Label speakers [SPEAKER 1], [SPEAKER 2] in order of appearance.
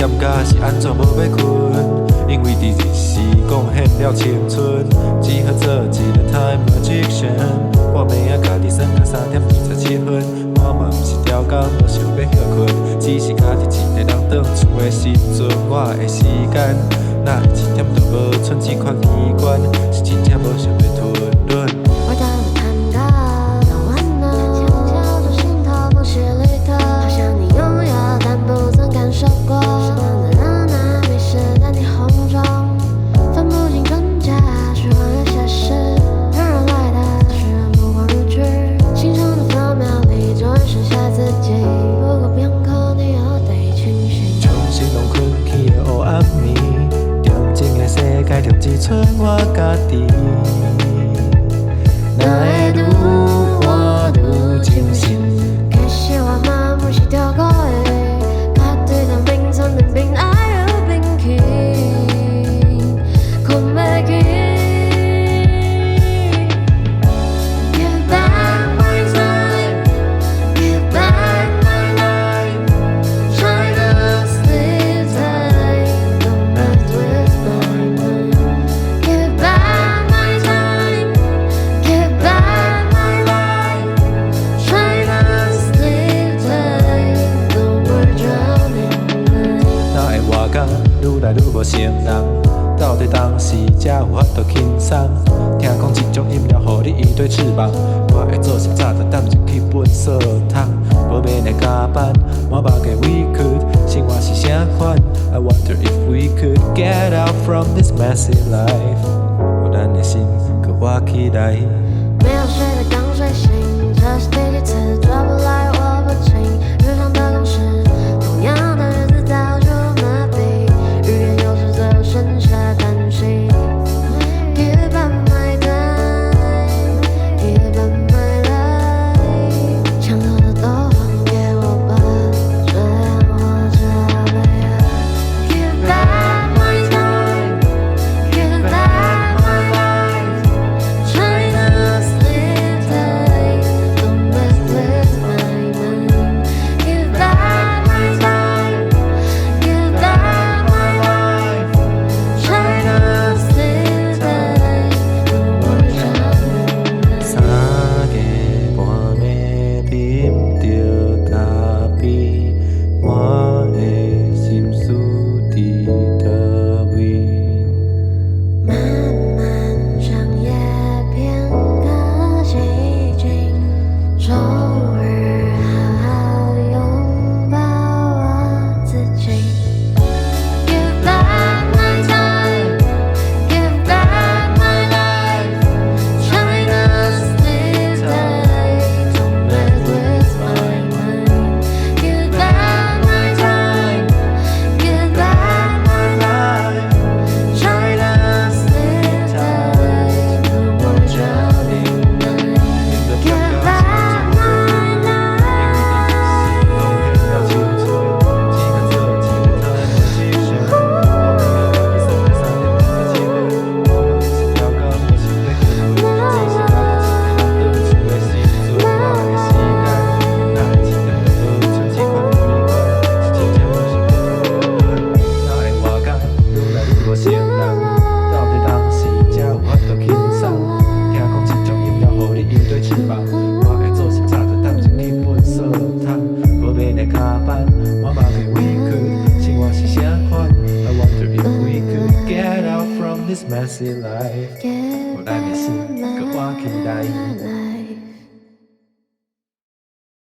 [SPEAKER 1] 嫌甲是安怎无要困？因为伫日时贡献了青春，只好做一个 time magician。我暝仔家己算到3:27，我嘛毋是刁工，无想要休困，只是家己一个人踮厝的时阵，我的时间哪会一点都无剩，只看耳关，是真正无想要吞忍。
[SPEAKER 2] 我的探戈到完了，悄悄着心头风是绿的，好像你拥有但不曾感受过。适当的热闹迷失在霓虹中，分不清真假，虚妄有些事，让人来的使人目光如炬。心中的分秒里只会剩下自己，不过片刻你又得清醒。
[SPEAKER 1] 重新拢困去的黑暗暝，恬静的世界中只剩我家己。哪会愈活愈清醒？
[SPEAKER 2] 其实我嘛不是条狗的，甲对着冰层的冰爱又冰起，困袂去。Give back my time, give back my life, try to sleep tight, don't mess with my mind. Give back my time, give back my life, try to sleep tight, don't worry drowning.
[SPEAKER 1] 哪会活甲愈来愈无成人？到底当时才有法度轻松？听讲这种饮料，予你一对翅膀。我会做啥早就担入去本扫桶，无免来加班。满目的 we could， 生活是啥款 ？I wonder if we could get out from this messy life。有咱的心，搁我期待。
[SPEAKER 2] 没有谁在刚睡醒，这是第几次做不来我不清。日常的公式，同样的日子早就麻痹，语言有时只有剩下担心。Give back my time, give back my life， 想要的都还给我吧，这样活着悲哀。Give back my time, give back my life, try to sleep tight, don't mess with my mind. Give back my time, give back my life, try to sleep tight, don't worry drowning.
[SPEAKER 1] 三更半暝啉着咖啡，我的心事伫倒位？
[SPEAKER 2] 漫漫长夜，片刻寂静，周日好好拥抱我自己。Give back my time, give back my life, try to sleep tight, don't mess with my mind. Give back my time, give back my life, try to sleep tight, don't worry drowning night. Give back my life.
[SPEAKER 1] ，Messy life， 有咱的心，搁我期待。